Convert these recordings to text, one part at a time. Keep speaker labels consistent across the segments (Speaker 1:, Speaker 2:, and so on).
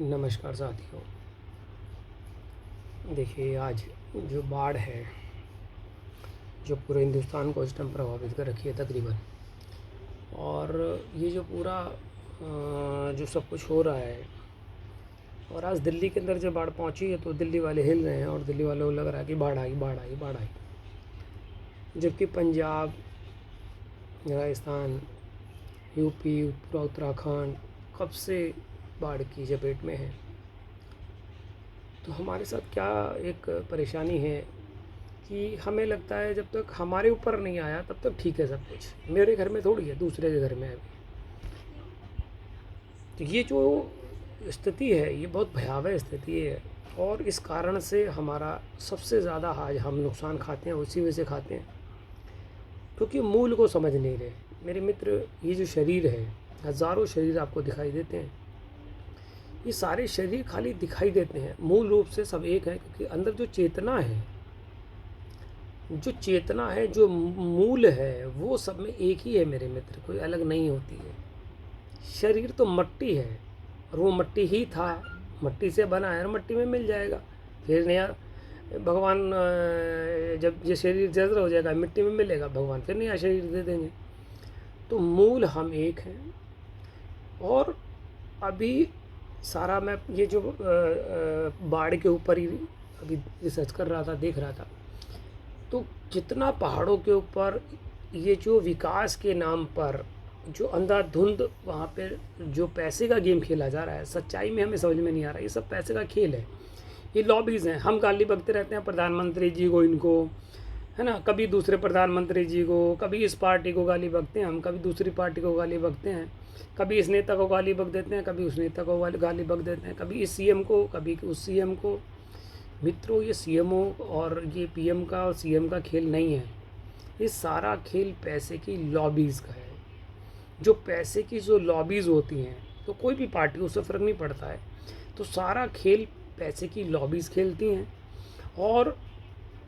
Speaker 1: नमस्कार साथियों। देखिए, आज जो बाढ़ है जो पूरे हिंदुस्तान को इस टाइम प्रभावित कर रखी है तकरीबन। और ये जो पूरा जो सब कुछ हो रहा है, और आज दिल्ली के अंदर जब बाढ़ पहुंची है तो दिल्ली वाले हिल रहे हैं और दिल्ली वालों को लग रहा है कि बाढ़ आई, बाढ़ आई, बाढ़ आई। जबकि पंजाब, राजस्थान, यूपी, पूरा उत्तराखंड कब से बाढ़ की चपेट में है। तो हमारे साथ क्या एक परेशानी है कि हमें लगता है जब तक हमारे ऊपर नहीं आया तब तक ठीक है सब कुछ। मेरे घर में थोड़ी है, दूसरे के घर में है अभी। तो ये जो स्थिति है ये बहुत भयावह स्थिति है, और इस कारण से हमारा सबसे ज़्यादा आज हम नुकसान खाते हैं, उसी वजह से खाते हैं क्योंकि मूल को समझ नहीं रहे। मेरे मित्र, ये जो शरीर है, हज़ारों शरीर आपको दिखाई देते हैं, ये सारे शरीर खाली दिखाई देते हैं, मूल रूप से सब एक है क्योंकि अंदर जो चेतना है, जो मूल है, वो सब में एक ही है मेरे मित्र, कोई अलग नहीं होती है। शरीर तो मट्टी है और वो मट्टी ही था, मट्टी से बना है और मट्टी में मिल जाएगा। फिर नया भगवान जब ये शरीर जर्जर हो जाएगा, मिट्टी में मिलेगा, भगवान फिर नया शरीर दे देंगे। तो मूल हम एक हैं। और अभी सारा मैं ये जो बाढ़ के ऊपर ही अभी रिसर्च कर रहा था, देख रहा था, तो कितना पहाड़ों के ऊपर ये जो विकास के नाम पर जो अंधाधुंध वहाँ पे जो पैसे का गेम खेला जा रहा है, सच्चाई में हमें समझ में नहीं आ रहा। ये सब पैसे का खेल है, ये लॉबीज़ हैं। हम गाली बकते रहते हैं प्रधानमंत्री जी को, इनको, है ना, कभी दूसरे प्रधानमंत्री जी को, कभी इस पार्टी को गाली बकते हैं हम, कभी दूसरी पार्टी को गाली बकते हैं, कभी इस नेता को गाली बक देते हैं, कभी उस नेता को गाली बक देते हैं, कभी इस सीएम को, कभी उस सीएम को। मित्रों, ये सीएमओ और ये पीएम का और सीएम का खेल नहीं है। ये सारा खेल पैसे की लॉबीज़ का है। जो पैसे की जो लॉबीज़ होती हैं, तो कोई भी पार्टी, उससे फ़र्क नहीं पड़ता है, तो सारा खेल पैसे की लॉबीज़ खेलती हैं। और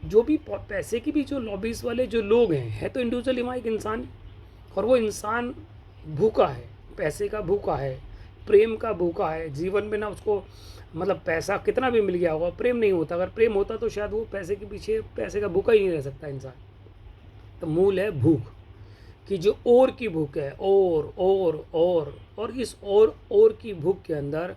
Speaker 1: जो भी पैसे की भी जो लॉबीज़ वाले जो लोग हैं, है तो इंडिविजुअल वहाँ एक इंसान, और वो इंसान भूखा है, पैसे का भूखा है, प्रेम का भूखा है। जीवन में ना उसको, मतलब पैसा कितना भी मिल गया होगा, प्रेम नहीं होता। अगर प्रेम होता तो शायद वो पैसे के पीछे, पैसे का भूखा ही नहीं रह सकता इंसान। तो मूल है भूख, कि जो और की भूख है, और इस और की भूख के अंदर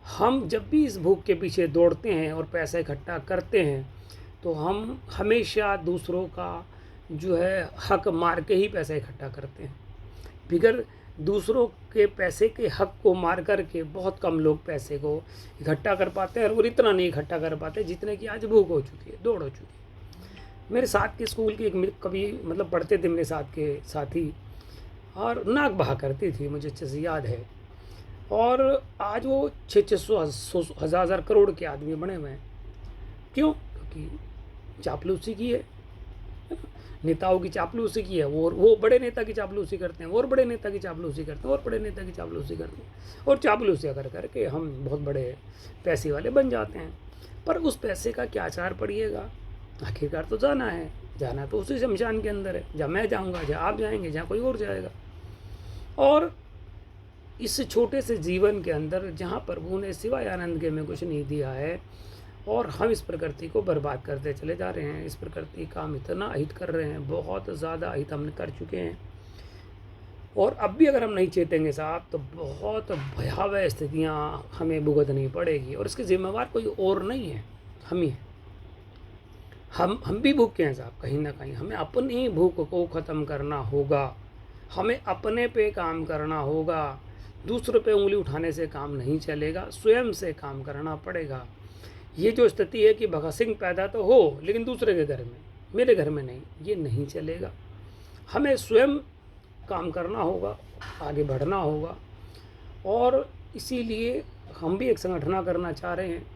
Speaker 1: हम जब भी इस भूख के पीछे दौड़ते हैं और पैसा इकट्ठा करते हैं, तो हम हमेशा दूसरों का जो है हक मार के ही पैसा इकट्ठा करते हैं। बिगर दूसरों के पैसे के हक को मार कर के बहुत कम लोग पैसे को इकट्ठा कर पाते हैं, और इतना नहीं इकट्ठा कर पाते जितने की आज भूख हो चुकी है, दौड़ हो चुकी है। मेरे साथ के स्कूल के एक कभी मतलब पढ़ते थे मेरे साथ के साथी, और नाक बहा करती थी, मुझे अच्छे से याद है। और आज वो 600 हज़ार करोड़ के आदमी बने हुए हैं। क्यों? क्योंकि चापलूसी की है, नेताओं की चापलूसी की है। वो बड़े नेता की चापलूसी करते हैं, और बड़े नेता की चापलूसी करते हैं, और बड़े नेता की चापलूसी करते हैं, और चापलूसी कर करके हम बहुत बड़े पैसे वाले बन जाते हैं। पर उस पैसे का क्या आचार पड़िएगा? आखिरकार तो जाना तो उसी शमशान के अंदर है, जहाँ मैं जाऊँगा, जहाँ आप जाएंगे, जहाँ कोई और जाएगा। और इस छोटे से जीवन के अंदर जहाँ प्रभु ने सिवाय आनंद के हमें कुछ नहीं दिया है, और हम इस प्रकृति को बर्बाद करते चले जा रहे हैं। इस प्रकृति का हम इतना अहित कर रहे हैं, बहुत ज़्यादा अहित हमने कर चुके हैं। और अब भी अगर हम नहीं चेतेंगे साहब, तो बहुत भयावह स्थितियाँ हमें भुगतनी पड़ेगी, और इसके जिम्मेवार कोई और नहीं है, हम ही हैं। हम भी भूखे हैं साहब, कहीं ना कहीं हमें अपनी भूख को ख़त्म करना होगा। हमें अपने पे काम करना होगा। दूसरों पे उंगली उठाने से काम नहीं चलेगा, स्वयं से काम करना पड़ेगा। ये जो स्थिति है कि भगत सिंह पैदा तो हो लेकिन दूसरे के घर में, मेरे घर में नहीं, ये नहीं चलेगा। हमें स्वयं काम करना होगा, आगे बढ़ना होगा। और इसीलिए हम भी एक संगठन करना चाह रहे हैं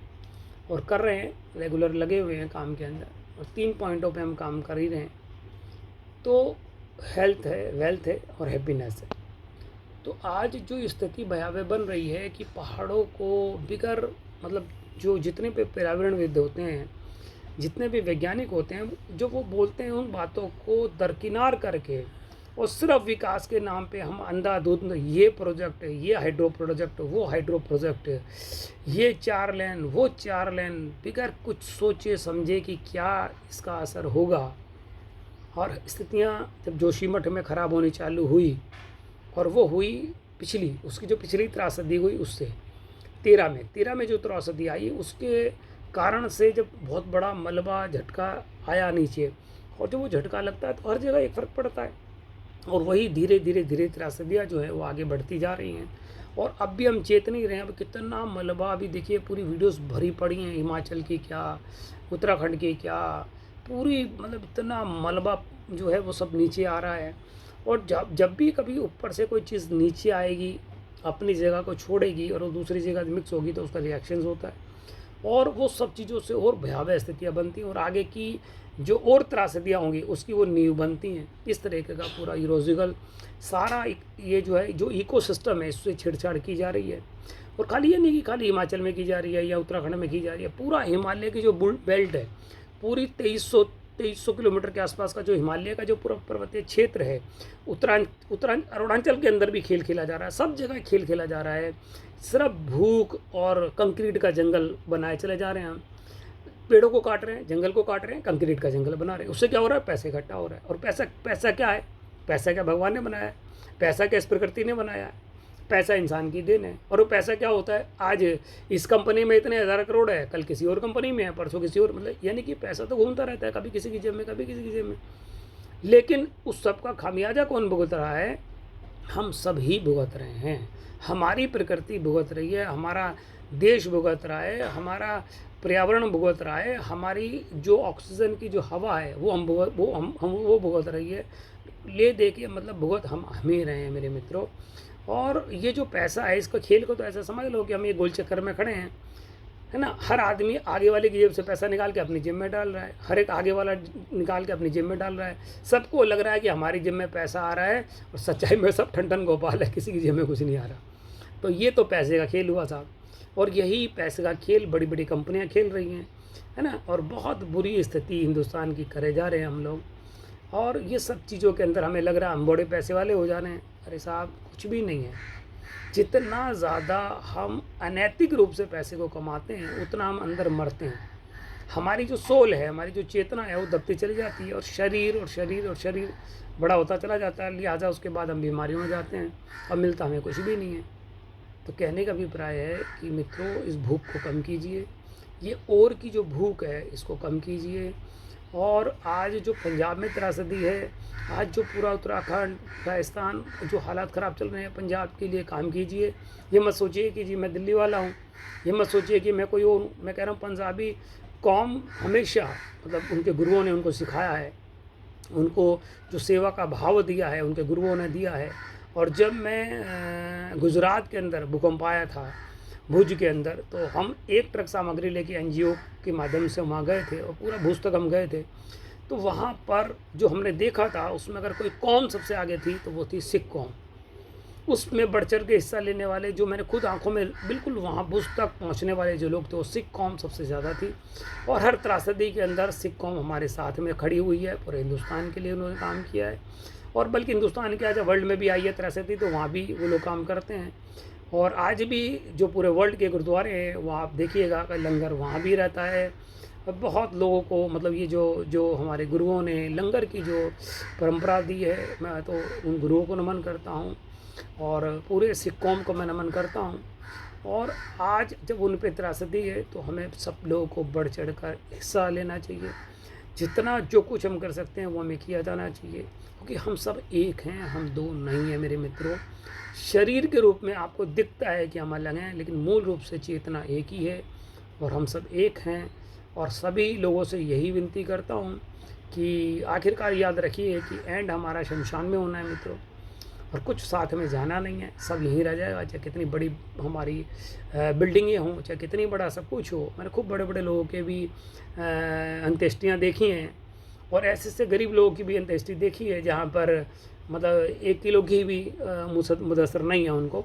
Speaker 1: और कर रहे हैं, रेगुलर लगे हुए हैं काम के अंदर, और 3 पॉइंटों पे हम काम कर ही रहे हैं। तो हेल्थ है, वेल्थ है और हैप्पीनेस है। तो आज जो स्थिति भयावह बन रही है कि पहाड़ों को बिगर, मतलब जो जितने भी पर्यावरणविद होते हैं, जितने भी वैज्ञानिक होते हैं, जो वो बोलते हैं, उन बातों को दरकिनार करके और सिर्फ विकास के नाम पे हम अंधाधुंध ये प्रोजेक्ट, ये हाइड्रो प्रोजेक्ट, वो हाइड्रो प्रोजेक्ट, ये 4 लेन, वो 4 लेन, बगैर कुछ सोचे समझे कि क्या इसका असर होगा। और स्थितियाँ जब जोशीमठ में ख़राब होनी चालू हुई, और वो हुई पिछली, उसकी जो पिछली त्रासदी हुई उससे 13 में जो त्रासदी आई उसके कारण से जब बहुत बड़ा मलबा झटका आया नीचे, और जब वो झटका लगता है तो हर जगह एक फ़र्क पड़ता है, और वही धीरे धीरे त्रासदियाँ जो है वो आगे बढ़ती जा रही हैं। और अब भी हम चेत नहीं रहे हैं। अब कितना मलबा, अभी देखिए पूरी वीडियोस भरी पड़ी हैं, हिमाचल की क्या, उत्तराखंड की क्या, पूरी मतलब इतना मलबा जो है वो सब नीचे आ रहा है। और जब जब भी कभी ऊपर से कोई चीज़ नीचे आएगी, अपनी जगह को छोड़ेगी और वो दूसरी जगह मिक्स होगी, तो उसका रिएक्शंस होता है, और वो सब चीज़ों से और भयावह स्थितियाँ बनती हैं, और आगे की जो और त्रासदियाँ होंगी उसकी वो नींव बनती हैं। इस तरीके का पूरा इरोजिकल सारा ये जो है, जो इकोसिस्टम है, इससे छेड़छाड़ की जा रही है। और खाली ये नहीं कि खाली हिमाचल में की जा रही है या उत्तराखंड में की जा रही है, पूरा हिमालय की जो बेल्ट है, पूरी 2300 किलोमीटर के आसपास का जो हिमालय का जो पूरा पर्वतीय क्षेत्र है, अरुणाचल के अंदर भी खेल खेला जा रहा है, सब जगह खेल खेला जा रहा है। सिर्फ भूख और कंक्रीट का जंगल बनाए चले जा रहे हैं हम, पेड़ों को काट रहे हैं, जंगल को काट रहे हैं, कंक्रीट का जंगल बना रहे हैं। उससे क्या हो रहा है? पैसे इकट्ठा हो रहा है। और पैसा क्या है? पैसा क्या भगवान ने बनाया है? पैसा क्या इस प्रकृति ने बनाया है? पैसा इंसान की देन है। और वो पैसा क्या होता है? आज इस कंपनी में इतने 1000 करोड़ है, कल किसी और कंपनी में है, परसों किसी और, मतलब यानी कि पैसा तो घूमता रहता है, कभी किसी की जेब में, कभी किसी की जेब में। लेकिन उस सब का खामियाजा कौन भुगत रहा है? हम सब ही भुगत रहे हैं। हमारी प्रकृति भुगत रही है, हमारा देश भुगत रहा है, हमारा पर्यावरण भुगत रहा है, हमारी जो ऑक्सीजन की जो हवा है वो हम भुगत रही है। ले दे के मतलब भुगत हम ही रहे हैं मेरे मित्रों। और ये जो पैसा है, इसका खेल को तो ऐसा समझ लो कि हम ये गोल चक्कर में खड़े हैं, है ना। हर आदमी आगे वाले की जेब से पैसा निकाल के अपनी जेब में डाल रहा है, हर एक आगे वाला निकाल के अपनी जेब में डाल रहा है। सबको लग रहा है कि हमारी जेब में पैसा आ रहा है, और सच्चाई में सब ठन गोपाल है, किसी की जेब में कुछ नहीं आ रहा। तो ये तो पैसे का खेल हुआ साहब, और यही पैसे का खेल बड़ी बड़ी कंपनियां खेल रही हैं, है ना। और बहुत बुरी स्थिति हिंदुस्तान की करे जा रहे हैं हम लोग। और ये सब चीज़ों के अंदर हमें लग रहा है हम बड़े पैसे वाले हो जा रहे हैं। अरे साहब, कुछ भी नहीं है। जितना ज़्यादा हम अनैतिक रूप से पैसे को कमाते हैं, उतना हम अंदर मरते हैं। हमारी जो सोल है, हमारी जो चेतना है, वो दबती चली जाती है, और शरीर बड़ा होता चला जाता है। लिहाजा उसके बाद हम बीमारियों में जाते हैं, और मिलता हमें कुछ भी नहीं है। तो कहने का अभिप्राय है कि मित्रों, इस भूख को कम कीजिए, ये और की जो भूख है इसको कम कीजिए। और आज जो पंजाब में त्रासदी है, आज जो पूरा उत्तराखंड, राजस्थान जो हालात ख़राब चल रहे हैं, पंजाब के लिए काम कीजिए। ये मत सोचिए कि जी मैं दिल्ली वाला हूँ, ये मत सोचिए कि मैं कोई और हूँ। मैं कह रहा हूँ, पंजाबी कौम हमेशा, मतलब उनके गुरुओं ने उनको सिखाया है, उनको जो सेवा का भाव दिया है उनके गुरुओं ने दिया है। और जब मैं गुजरात के अंदर भूकंप आया था, भुज के अंदर, तो हम 1 ट्रक सामग्री लेके NGO के माध्यम से वहाँ गए थे, और पूरा भुज तक हम गए थे। तो वहाँ पर जो हमने देखा था, उसमें अगर कोई कौम सबसे आगे थी तो वो थी सिख कौम। उसमें बढ़ चढ़ के हिस्सा लेने वाले, जो मैंने खुद आंखों में बिल्कुल वहाँ भुज तक पहुँचने वाले जो लोग थे, वो सिख कौम सबसे ज़्यादा थी। और हर त्रासदी के अंदर सिख कौम हमारे साथ में खड़ी हुई है, पूरे हिंदुस्तान के लिए उन्होंने काम किया है। और बल्कि हिंदुस्तान के, जब वर्ल्ड में भी आई है त्रासदी, तो वहाँ भी वो लोग काम करते हैं। और आज भी जो पूरे वर्ल्ड के गुरुद्वारे हैं, वहाँ आप देखिएगा कि लंगर वहाँ भी रहता है। और बहुत लोगों को, मतलब ये जो हमारे गुरुओं ने लंगर की जो परंपरा दी है, मैं तो उन गुरुओं को नमन करता हूँ, और पूरे सिख कौम को मैं नमन करता हूँ। और आज जब उन पर त्रासदी है, तो हमें सब लोगों को बढ़ चढ़ कर हिस्सा लेना चाहिए। जितना जो कुछ हम कर सकते हैं वो हमें किया जाना चाहिए, क्योंकि हम सब एक हैं, हम दो नहीं हैं मेरे मित्रों। शरीर के रूप में आपको दिखता है कि हम अलग हैं, लेकिन मूल रूप से चेतना एक ही है, और हम सब एक हैं। और सभी लोगों से यही विनती करता हूँ कि आखिरकार याद रखिए कि एंड हमारा शमशान में होना है मित्रों, और कुछ साथ में जाना नहीं है। सब यहीं रह जाएगा, चाहे कितनी बड़ी हमारी बिल्डिंगें हों, चाहे कितनी बड़ा सब कुछ हो। मैंने खूब बड़े बड़े लोगों के भी अंत्येष्टियाँ देखी हैं, और ऐसे से गरीब लोगों की भी अंत्येष्टि देखी है, जहाँ पर मतलब 1 किलो घी भी मुदस्सर नहीं है उनको,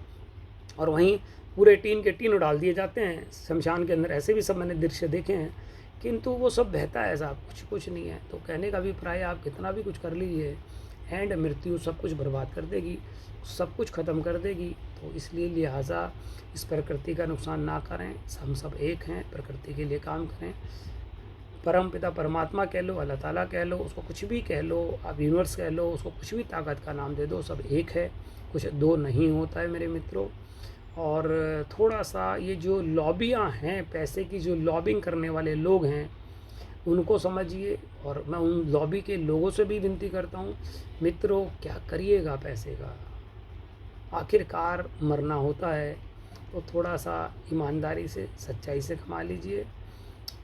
Speaker 1: और वहीं पूरे टीन के टीन डाल दिए जाते हैं शमशान के अंदर। ऐसे भी सब मैंने दृश्य देखे हैं, किंतु वो सब बहता है साहब, कुछ नहीं है। तो कहने का अभिप्राय, आप कितना भी कुछ कर लीजिए, एंड मृत्यु सब कुछ बर्बाद कर देगी, सब कुछ ख़त्म कर देगी। तो इसलिए लिहाजा इस प्रकृति का नुकसान ना करें। हम सब एक हैं, प्रकृति के लिए काम करें। परम पिता परमात्मा कह लो, अल्लाह ताला कह लो, उसको कुछ भी कह लो, आप यूनिवर्स कह लो, उसको कुछ भी ताकत का नाम दे दो, सब एक है, कुछ दो नहीं होता है मेरे मित्रों। और थोड़ा सा ये जो लॉबियाँ हैं, पैसे की जो लॉबिंग करने वाले लोग हैं, उनको समझिए। और मैं उन लॉबी के लोगों से भी विनती करता हूँ, मित्रों क्या करिएगा पैसे का, आखिरकार मरना होता है, तो थोड़ा सा ईमानदारी से सच्चाई से कमा लीजिए।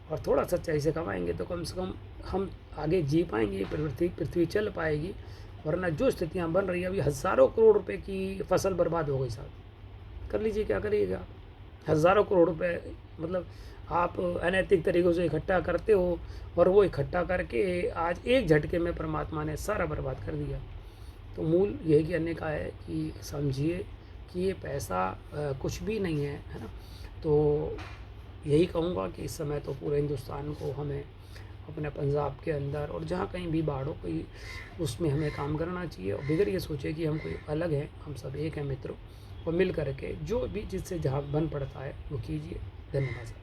Speaker 1: और थोड़ा सच्चाई से कमाएंगे तो कम से कम हम आगे जी पाएंगे, पृथ्वी चल पाएगी। वरना जो स्थितियाँ बन रही है अभी, हज़ारों करोड़ रुपए की फसल बर्बाद हो गई साहब, कर लीजिए क्या करिएगा। हज़ारों करोड़ रुपए मतलब आप अनैतिक तरीक़ों से इकट्ठा करते हो, और वो इकट्ठा करके आज एक झटके में परमात्मा ने सारा बर्बाद कर दिया। तो मूल यही कहने का है कि समझिए कि ये पैसा कुछ भी नहीं है, है ना। तो यही कहूँगा कि इस समय तो पूरे हिंदुस्तान को हमें अपने पंजाब के अंदर और जहाँ कहीं भी बाढ़ हो कोई, उसमें हमें काम करना चाहिए, और बगैर ये सोचे कि हम कोई अलग हैं, हम सब एक हैं मित्रों। और मिल करके जो भी जिससे जहाँ बन पड़ता है वो कीजिए। धन्यवाद।